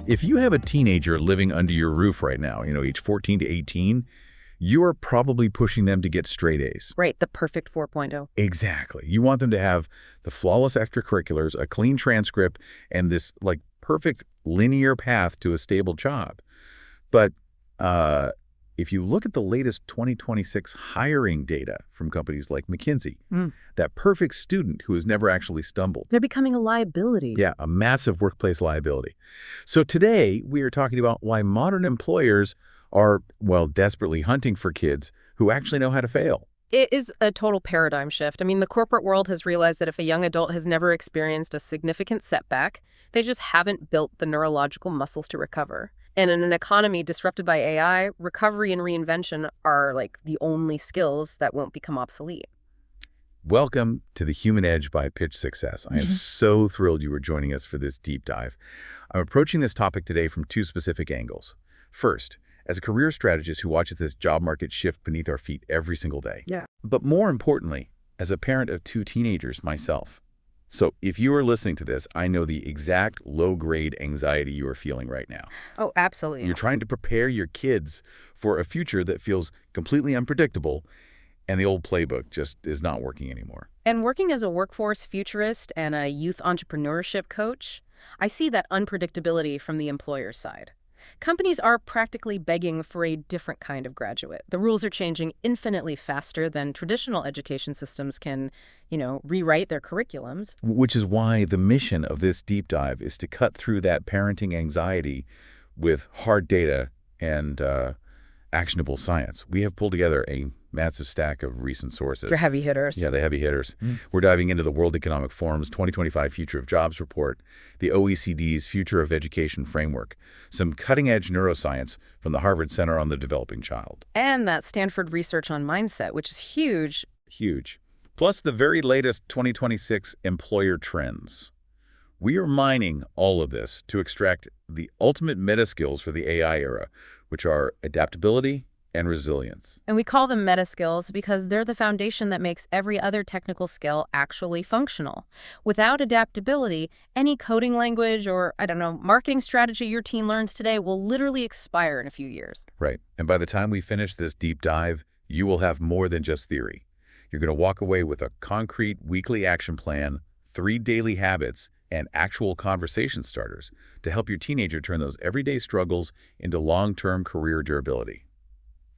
If you have a teenager living under your roof right now, age 14 to 18, you are probably pushing them to get straight A's. Right, the perfect 4.0. Exactly. You want them to have the flawless extracurriculars, a clean transcript, and this perfect linear path to a stable job. But if you look at the latest 2026 hiring data from companies like McKinsey, that perfect student who has never actually stumbled. They're becoming a liability. Yeah, a massive workplace liability. So today, we are talking about why modern employers are, desperately hunting for kids who actually know how to fail. It is a total paradigm shift. I mean, the corporate world has realized that if a young adult has never experienced a significant setback, they just haven't built the neurological muscles to recover. And in an economy disrupted by AI, recovery and reinvention are the only skills that won't become obsolete. Welcome to the Human Edge by Pitch Success. I am so thrilled you were joining us for this deep dive. I'm approaching this topic today from two specific angles. First, as a career strategist who watches this job market shift beneath our feet every single day. Yeah. But more importantly, as a parent of two teenagers myself. So if you are listening to this, I know the exact low-grade anxiety you are feeling right now. Oh, absolutely. You're trying to prepare your kids for a future that feels completely unpredictable, and the old playbook just is not working anymore. And working as a workforce futurist and a youth entrepreneurship coach, I see that unpredictability from the employer's side. Companies are practically begging for a different kind of graduate. The rules are changing infinitely faster than traditional education systems can, rewrite their curriculums. Which is why the mission of this deep dive is to cut through that parenting anxiety with hard data and actionable science. We have pulled together a massive stack of recent sources. The heavy hitters. Yeah, the heavy hitters. We're diving into the World Economic Forum's 2025 Future of Jobs report, the OECD's Future of Education framework, some cutting-edge neuroscience from the Harvard Center on the Developing Child. And that Stanford research on mindset, which is huge. Huge. Plus the very latest 2026 employer trends. We are mining all of this to extract the ultimate meta skills for the AI era, which are adaptability and resilience. And we call them meta skills because they're the foundation that makes every other technical skill actually functional. Without adaptability, any coding language or, marketing strategy your teen learns today will literally expire in a few years. Right. And by the time we finish this deep dive, you will have more than just theory. You're going to walk away with a concrete weekly action plan, 3 daily habits, and actual conversation starters to help your teenager turn those everyday struggles into long-term career durability.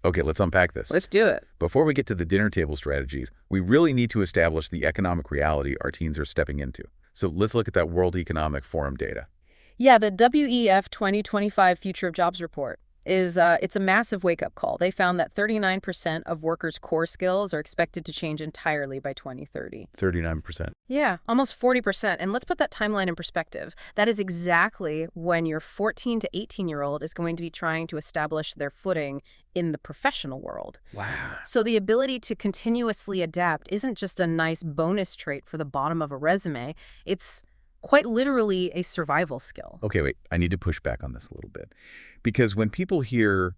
Okay, let's unpack this. Let's do it. Before we get to the dinner table strategies, we really need to establish the economic reality our teens are stepping into. So let's look at that World Economic Forum data. Yeah, the WEF 2025 Future of Jobs report it's a massive wake-up call. They found that 39% of workers' core skills are expected to change entirely by 2030. 39%. Yeah, almost 40%. And let's put that timeline in perspective. That is exactly when your 14 to 18-year-old is going to be trying to establish their footing in the professional world. Wow. So the ability to continuously adapt isn't just a nice bonus trait for the bottom of a resume. It's quite literally a survival skill. Okay, wait. I need to push back on this a little bit. Because when people hear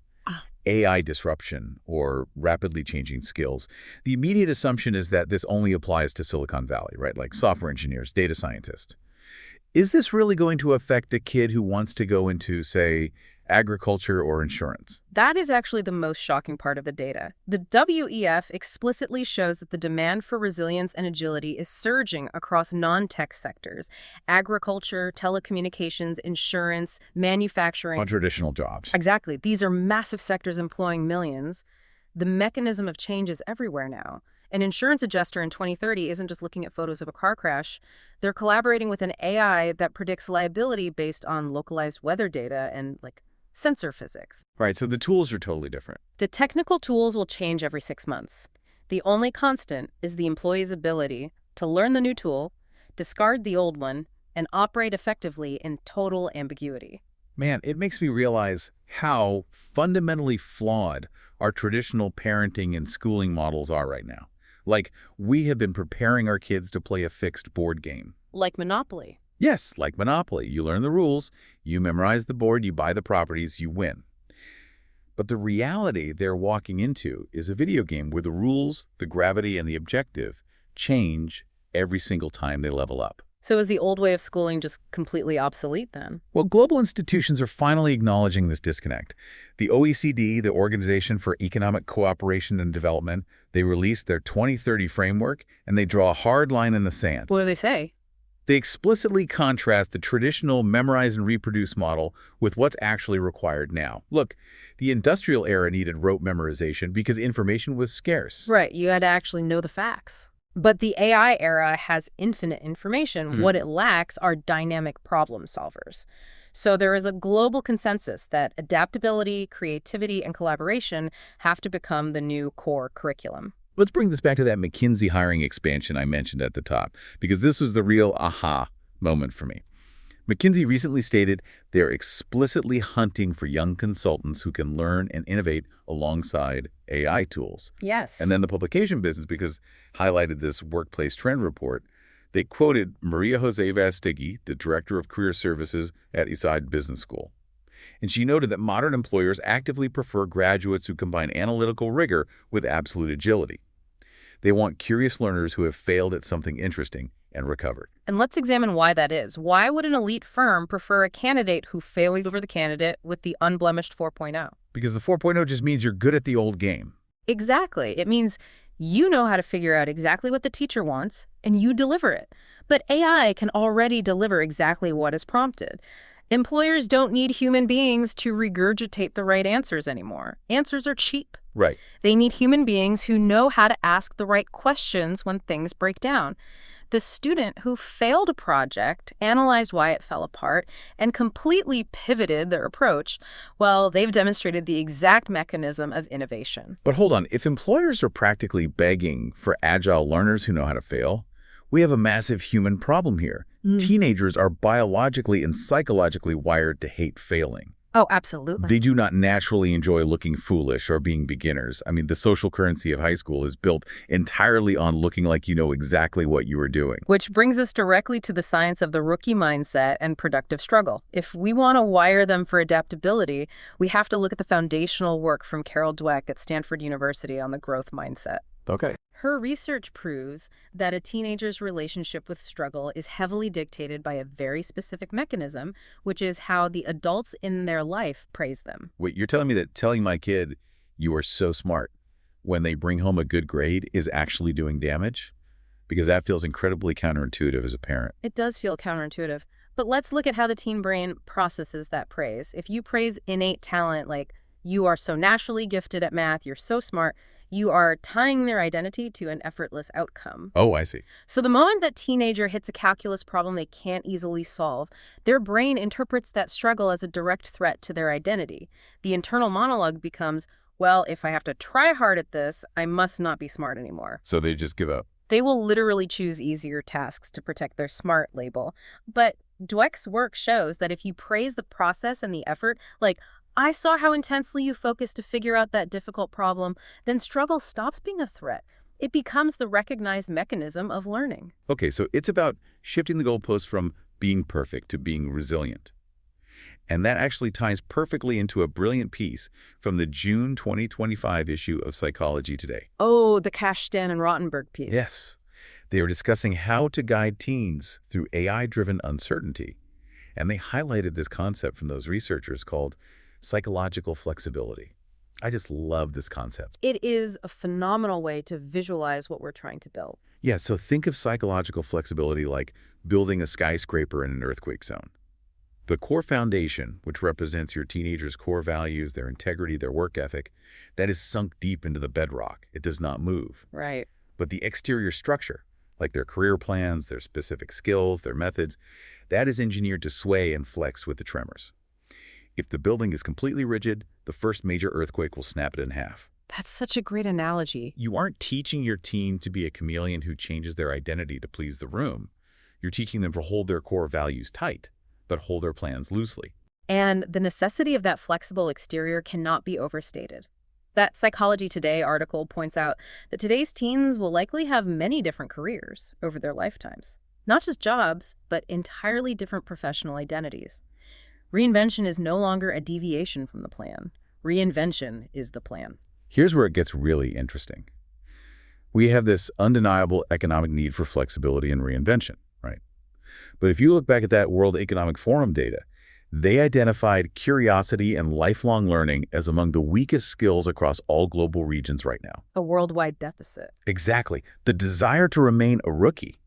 AI disruption or rapidly changing skills, the immediate assumption is that this only applies to Silicon Valley, right? Like software engineers, data scientists. Is this really going to affect a kid who wants to go into, say, agriculture or insurance? That is actually the most shocking part of the data. The WEF explicitly shows that the demand for resilience and agility is surging across non-tech sectors: agriculture, telecommunications, insurance, manufacturing. On traditional jobs. Exactly. These are massive sectors employing millions. The mechanism of change is everywhere now. An insurance adjuster in 2030 isn't just looking at photos of a car crash. They're collaborating with an AI that predicts liability based on localized weather data and sensor physics. Right, so the tools are totally different. The technical tools will change every 6 months. The only constant is the employee's ability to learn the new tool, discard the old one, and operate effectively in total ambiguity. Man, it makes me realize how fundamentally flawed our traditional parenting and schooling models are right now. We have been preparing our kids to play a fixed board game. Like Monopoly. Yes, like Monopoly. You learn the rules, you memorize the board, you buy the properties, you win. But the reality they're walking into is a video game where the rules, the gravity, and the objective change every single time they level up. So is the old way of schooling just completely obsolete then? Well, global institutions are finally acknowledging this disconnect. The OECD, the Organization for Economic Cooperation and Development, they released their 2030 framework, and they draw a hard line in the sand. What do they say? They explicitly contrast the traditional memorize and reproduce model with what's actually required now. Look, the industrial era needed rote memorization because information was scarce. Right, you had to actually know the facts. But the AI era has infinite information. What it lacks are dynamic problem solvers. So there is a global consensus that adaptability, creativity, and collaboration have to become the new core curriculum. Let's bring this back to that McKinsey hiring expansion I mentioned at the top, because this was the real aha moment for me. McKinsey recently stated they're explicitly hunting for young consultants who can learn and innovate alongside AI tools. Yes. And then the publication business, because highlighted this workplace trend report, they quoted Maria Jose Vastigi, the director of career services at ESCP Business School. And she noted that modern employers actively prefer graduates who combine analytical rigor with absolute agility. They want curious learners who have failed at something interesting and recovered. And let's examine why that is. Why would an elite firm prefer a candidate who failed over the candidate with the unblemished 4.0? Because the 4.0 just means you're good at the old game. Exactly. It means you know how to figure out exactly what the teacher wants, and you deliver it. But AI can already deliver exactly what is prompted. Employers don't need human beings to regurgitate the right answers anymore. Answers are cheap. Right. They need human beings who know how to ask the right questions when things break down. The student who failed a project, analyzed why it fell apart, and completely pivoted their approach, well, they've demonstrated the exact mechanism of innovation. But hold on, if employers are practically begging for agile learners who know how to fail, we have a massive human problem here. Teenagers are biologically and psychologically wired to hate failing. Oh, absolutely. They do not naturally enjoy looking foolish or being beginners. I mean, the social currency of high school is built entirely on looking like you know exactly what you are doing. Which brings us directly to the science of the rookie mindset and productive struggle. If we want to wire them for adaptability, we have to look at the foundational work from Dweck at Stanford University on the growth mindset. Okay. Her research proves that a teenager's relationship with struggle is heavily dictated by a very specific mechanism, which is how the adults in their life praise them. Wait, you're telling me that telling my kid, you are so smart, when they bring home a good grade is actually doing damage? Because that feels incredibly counterintuitive as a parent. It does feel counterintuitive. But let's look at how the teen brain processes that praise. If you praise innate talent, like, you are so naturally gifted at math, you're so smart, you are tying their identity to an effortless outcome. Oh, I see. So the moment that teenager hits a calculus problem they can't easily solve, their brain interprets that struggle as a direct threat to their identity. The internal monologue becomes, well, if I have to try hard at this, I must not be smart anymore. So they just give up. They will literally choose easier tasks to protect their smart label. But Dweck's work shows that if you praise the process and the effort, like, I saw how intensely you focused to figure out that difficult problem, then struggle stops being a threat. It becomes the recognized mechanism of learning. Okay, so it's about shifting the goalpost from being perfect to being resilient. And that actually ties perfectly into a brilliant piece from the June 2025 issue of Psychology Today. Oh, the Kashtan and Rottenberg piece. Yes. They were discussing how to guide teens through AI-driven uncertainty. And they highlighted this concept from those researchers called psychological flexibility. I just love this concept. It is a phenomenal way to visualize what we're trying to build. Yeah, so think of psychological flexibility like building a skyscraper in an earthquake zone. The core foundation, which represents your teenager's core values, their integrity, their work ethic, that is sunk deep into the bedrock. It does not move. Right. But the exterior structure, like their career plans, their specific skills, their methods, that is engineered to sway and flex with the tremors. If the building is completely rigid, the first major earthquake will snap it in half. That's such a great analogy. You aren't teaching your teen to be a chameleon who changes their identity to please the room. You're teaching them to hold their core values tight, but hold their plans loosely. And the necessity of that flexible exterior cannot be overstated. That Psychology Today article points out that today's teens will likely have many different careers over their lifetimes. Not just jobs, but entirely different professional identities. Reinvention is no longer a deviation from the plan. Reinvention is the plan. Here's where it gets really interesting. We have this undeniable economic need for flexibility and reinvention, right? But if you look back at that World Economic Forum data, they identified curiosity and lifelong learning as among the weakest skills across all global regions right now. A worldwide deficit. Exactly. The desire to remain a rookie,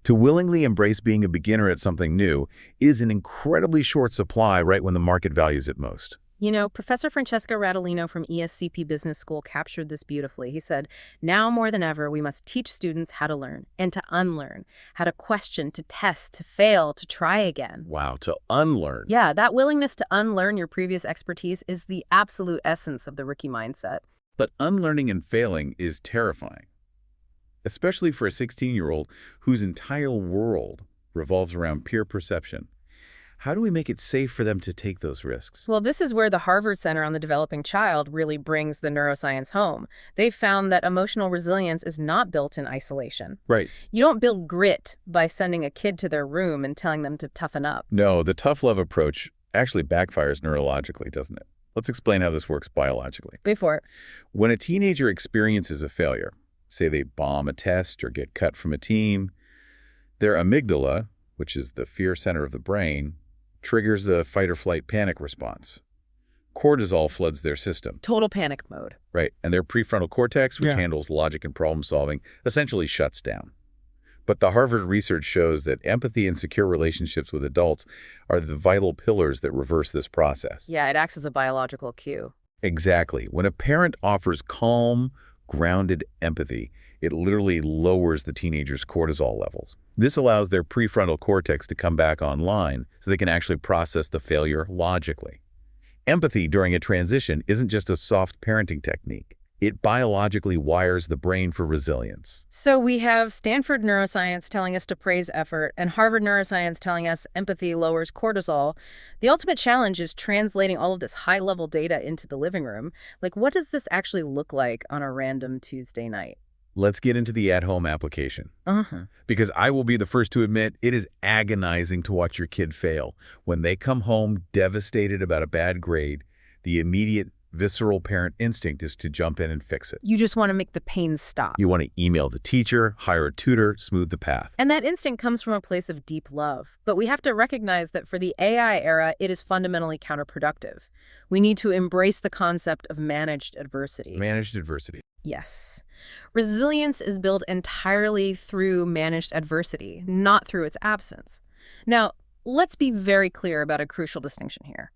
to willingly embrace being a beginner at something new, is an incredibly short supply right when the market values it most. You know, Professor Francesco Radolino from ESCP Business School captured this beautifully. He said, now more than ever, we must teach students how to learn and to unlearn, how to question, to test, to fail, to try again. Wow, to unlearn. Yeah, that willingness to unlearn your previous expertise is the absolute essence of the rookie mindset. But unlearning and failing is terrifying, especially for a 16-year-old whose entire world revolves around peer perception. How do we make it safe for them to take those risks? Well, this is where the Harvard Center on the Developing Child really brings the neuroscience home. They've found that emotional resilience is not built in isolation. Right. You don't build grit by sending a kid to their room and telling them to toughen up. No, the tough love approach actually backfires neurologically, doesn't it? Let's explain how this works biologically. Before. When a teenager experiences a failure, say they bomb a test or get cut from a team, their amygdala, which is the fear center of the brain, triggers the fight-or-flight panic response. Cortisol floods their system. Total panic mode. Right, and their prefrontal cortex, which handles logic and problem-solving, essentially shuts down. But the Harvard research shows that empathy and secure relationships with adults are the vital pillars that reverse this process. Yeah, it acts as a biological cue. Exactly. When a parent offers calm, grounded empathy, it literally lowers the teenager's cortisol levels. This allows their prefrontal cortex to come back online so they can actually process the failure logically. Empathy during a transition isn't just a soft parenting technique. It biologically wires the brain for resilience. So we have Stanford neuroscience telling us to praise effort and Harvard neuroscience telling us empathy lowers cortisol. The ultimate challenge is translating all of this high-level data into the living room. Like, what does this actually look like on a random Tuesday night? Let's get into the at-home application. Because I will be the first to admit it is agonizing to watch your kid fail. When they come home devastated about a bad grade, the immediate visceral parent instinct is to jump in and fix it. You just want to make the pain stop. You want to email the teacher, hire a tutor, smooth the path. And that instinct comes from a place of deep love. But we have to recognize that for the AI era, it is fundamentally counterproductive. We need to embrace the concept of managed adversity. Managed adversity. Yes. Resilience is built entirely through managed adversity, not through its absence. Now, let's be very clear about a crucial distinction here.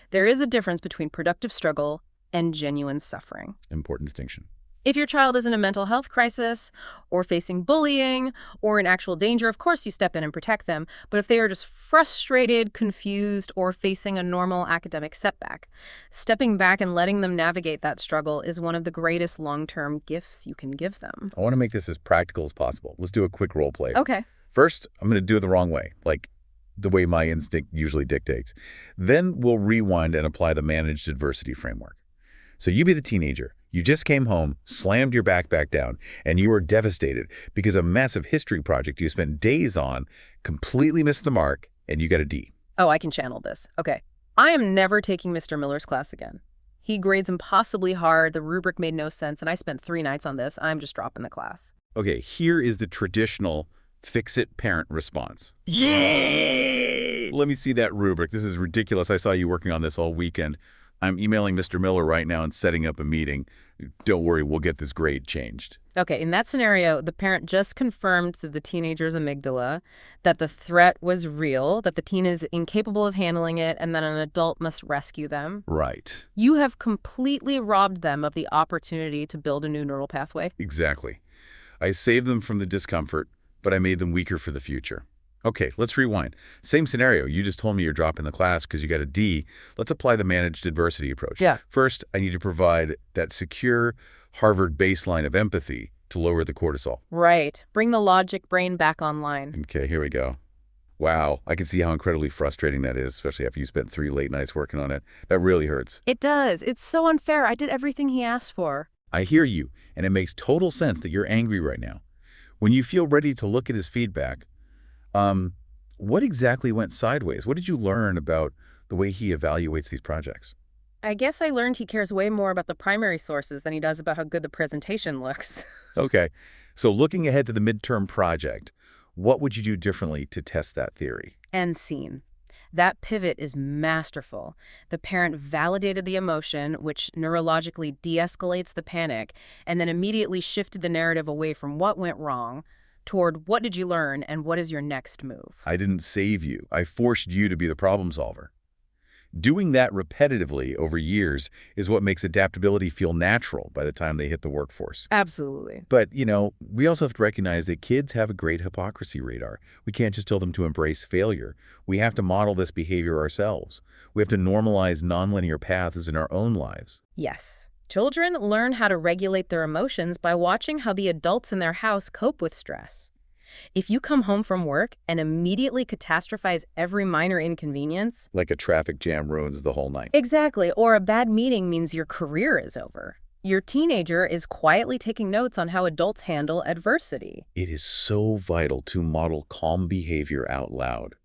There is a difference between productive struggle and genuine suffering. Important distinction. If your child is in a mental health crisis or facing bullying or in actual danger, of course you step in and protect them. But if they are just frustrated, confused, or facing a normal academic setback, stepping back and letting them navigate that struggle is one of the greatest long-term gifts you can give them. I want to make this as practical as possible. Let's do a quick role play. Okay. First, I'm going to do it the wrong way, like the way my instinct usually dictates. Then we'll rewind and apply the managed adversity framework. So you be the teenager. You just came home, slammed your backpack down, and you were devastated because a massive history project you spent days on completely missed the mark, and you got a D. Oh, I can channel this. Okay. I am never taking Mr. Miller's class again. He grades impossibly hard, the rubric made no sense, and I spent 3 nights on this. I'm just dropping the class. Okay, here is the traditional fix-it parent response. Yay! Let me see that rubric. This is ridiculous. I saw you working on this all weekend. I'm emailing Mr. Miller right now and setting up a meeting. Don't worry, we'll get this grade changed. Okay, in that scenario, the parent just confirmed to the teenager's amygdala that the threat was real, that the teen is incapable of handling it, and that an adult must rescue them. Right. You have completely robbed them of the opportunity to build a new neural pathway. Exactly. I saved them from the discomfort, but I made them weaker for the future. Okay, let's rewind. Same scenario. You just told me you're dropping the class because you got a D. Let's apply the managed adversity approach. Yeah. First, I need to provide that secure Harvard baseline of empathy to lower the cortisol. Right. Bring the logic brain back online. Okay, here we go. Wow, I can see how incredibly frustrating that is, especially after you spent 3 late nights working on it. That really hurts. It does. It's so unfair. I did everything he asked for. I hear you, and it makes total sense that you're angry right now. When you feel ready to look at his feedback, what exactly went sideways? What did you learn about the way he evaluates these projects? I guess I learned he cares way more about the primary sources than he does about how good the presentation looks. Okay, so looking ahead to the midterm project, What would you do differently to test that theory? And scene. That pivot is masterful. The parent validated the emotion, which neurologically de-escalates the panic, and then immediately shifted the narrative away from what went wrong toward what did you learn and what is your next move. I didn't save you. I forced you to be the problem solver. Doing that repetitively over years is what makes adaptability feel natural by the time they hit the workforce. Absolutely. But, we also have to recognize that kids have a great hypocrisy radar. We can't just tell them to embrace failure. We have to model this behavior ourselves. We have to normalize nonlinear paths in our own lives. Yes. Children learn how to regulate their emotions by watching how the adults in their house cope with stress. If you come home from work and immediately catastrophize every minor inconvenience... Like a traffic jam ruins the whole night. Exactly. Or a bad meeting means your career is over. Your teenager is quietly taking notes on how adults handle adversity. It is so vital to model calm behavior out loud.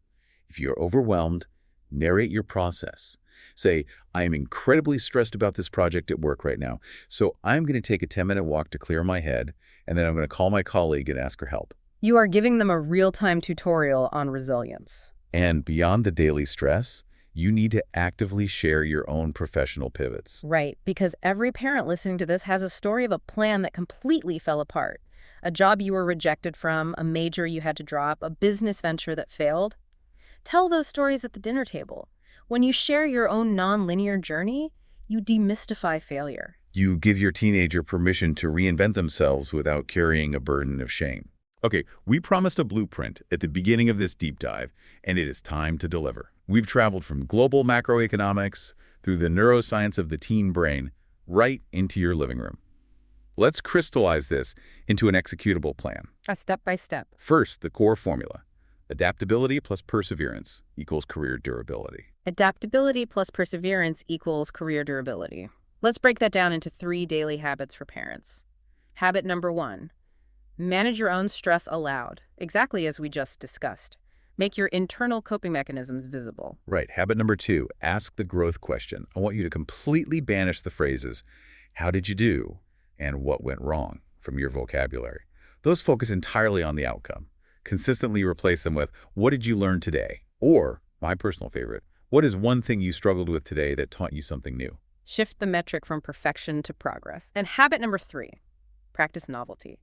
If you're overwhelmed, narrate your process. Say, I am incredibly stressed about this project at work right now, so I'm going to take a 10-minute walk to clear my head, and then I'm going to call my colleague and ask her help. You are giving them a real-time tutorial on resilience. And beyond the daily stress, you need to actively share your own professional pivots. Right, because every parent listening to this has a story of a plan that completely fell apart. A job you were rejected from, a major you had to drop, a business venture that failed. Tell those stories at the dinner table. When you share your own non-linear journey, you demystify failure. You give your teenager permission to reinvent themselves without carrying a burden of shame. Okay, we promised a blueprint at the beginning of this deep dive, and it is time to deliver. We've traveled from global macroeconomics through the neuroscience of the teen brain right into your living room. Let's crystallize this into an executable plan. A step-by-step. First, the core formula. Adaptability plus perseverance equals career durability. Adaptability plus perseverance equals career durability. Let's break that down into 3 daily habits for parents. Habit number 1. Manage your own stress aloud, exactly as we just discussed. Make your internal coping mechanisms visible. Right. Habit number 2, ask the growth question. I want you to completely banish the phrases, how did you do, and what went wrong from your vocabulary. Those focus entirely on the outcome. Consistently replace them with, what did you learn today? Or, my personal favorite, what is one thing you struggled with today that taught you something new? Shift the metric from perfection to progress. And habit number 3, practice novelty.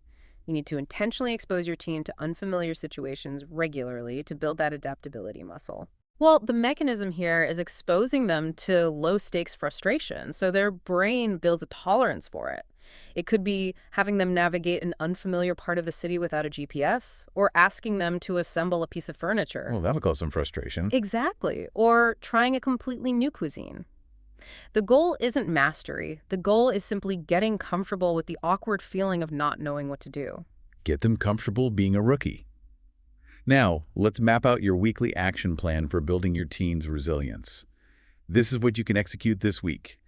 You need to intentionally expose your teen to unfamiliar situations regularly to build that adaptability muscle. Well, the mechanism here is exposing them to low-stakes frustration, so their brain builds a tolerance for it. It could be having them navigate an unfamiliar part of the city without a GPS, or asking them to assemble a piece of furniture. Well, that'll cause some frustration. Exactly. Or trying a completely new cuisine. The goal isn't mastery. The goal is simply getting comfortable with the awkward feeling of not knowing what to do. Get them comfortable being a rookie. Now, let's map out your weekly action plan for building your teen's resilience. This is what you can execute this week.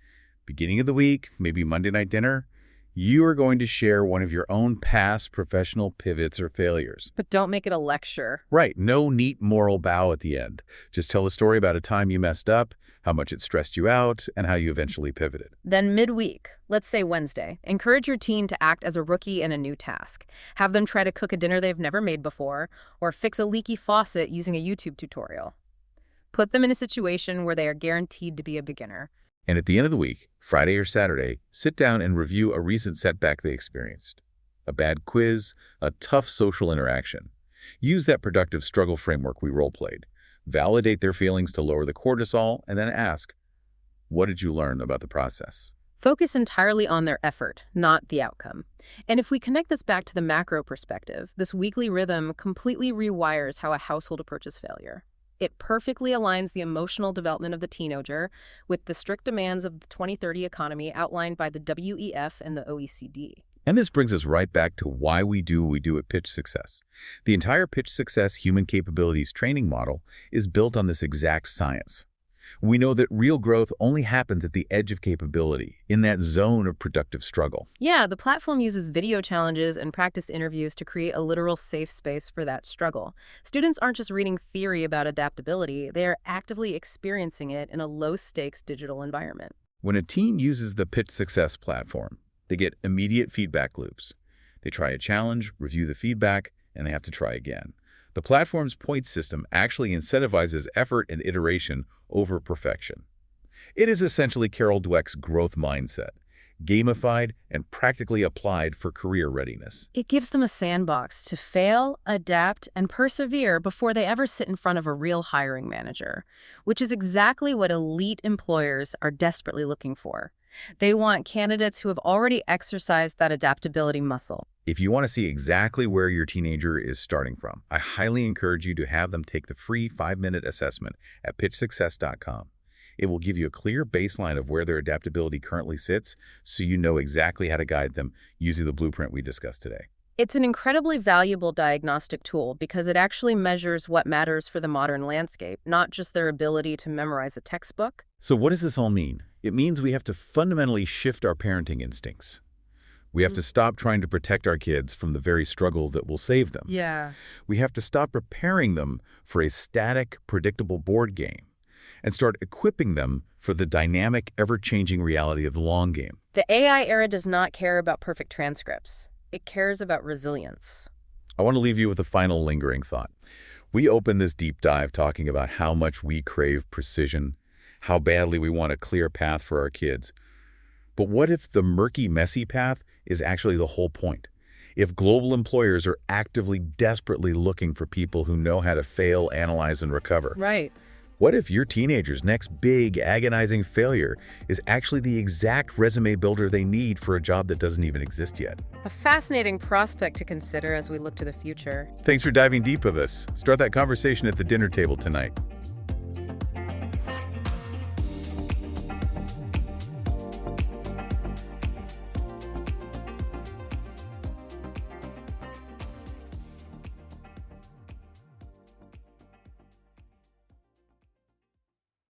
Beginning of the week, maybe Monday night dinner, you are going to share one of your own past professional pivots or failures. But don't make it a lecture. Right. No neat moral bow at the end. Just tell a story about a time you messed up, how much it stressed you out, and how you eventually pivoted. Then midweek, let's say Wednesday, encourage your teen to act as a rookie in a new task. Have them try to cook a dinner they've never made before, or fix a leaky faucet using a YouTube tutorial. Put them in a situation where they are guaranteed to be a beginner. And at the end of the week, Friday or Saturday, sit down and review a recent setback they experienced. A bad quiz, a tough social interaction. Use that productive struggle framework we role-played. Validate their feelings to lower the cortisol, and then ask, what did you learn about the process? Focus entirely on their effort, not the outcome. And if we connect this back to the macro perspective, this weekly rhythm completely rewires how a household approaches failure. It perfectly aligns the emotional development of the teenager with the strict demands of the 2030 economy outlined by the WEF and the OECD. And this brings us right back to why we do what we do at Pitch Success. The entire Pitch Success Human Capabilities training model is built on this exact science. We know that real growth only happens at the edge of capability, in that zone of productive struggle. Yeah, the platform uses video challenges and practice interviews to create a literal safe space for that struggle. Students aren't just reading theory about adaptability, they are actively experiencing it in a low-stakes digital environment. When a teen uses the Pitch Success platform, they get immediate feedback loops. They try a challenge, review the feedback, and they have to try again. The platform's point system actually incentivizes effort and iteration over perfection. It is essentially Carol Dweck's growth mindset, gamified and practically applied for career readiness. It gives them a sandbox to fail, adapt, and persevere before they ever sit in front of a real hiring manager, which is exactly what elite employers are desperately looking for. They want candidates who have already exercised that adaptability muscle. If you want to see exactly where your teenager is starting from, I highly encourage you to have them take the free 5-minute assessment at pitchsuccess.com. It will give you a clear baseline of where their adaptability currently sits, so you know exactly how to guide them using the blueprint we discussed today. It's an incredibly valuable diagnostic tool because it actually measures what matters for the modern landscape, not just their ability to memorize a textbook. So what does this all mean? It means we have to fundamentally shift our parenting instincts. We have to stop trying to protect our kids from the very struggles that will save them. Yeah. We have to stop preparing them for a static, predictable board game and start equipping them for the dynamic, ever-changing reality of the long game. The AI era does not care about perfect transcripts. It cares about resilience. I want to leave you with a final lingering thought. We opened this deep dive talking about how much we crave precision, how badly we want a clear path for our kids. But what if the murky, messy path is actually the whole point? If global employers are actively, desperately looking for people who know how to fail, analyze, and recover? Right. What if your teenager's next big, agonizing failure is actually the exact resume builder they need for a job that doesn't even exist yet? A fascinating prospect to consider as we look to the future. Thanks for diving deep with us. Start that conversation at the dinner table tonight.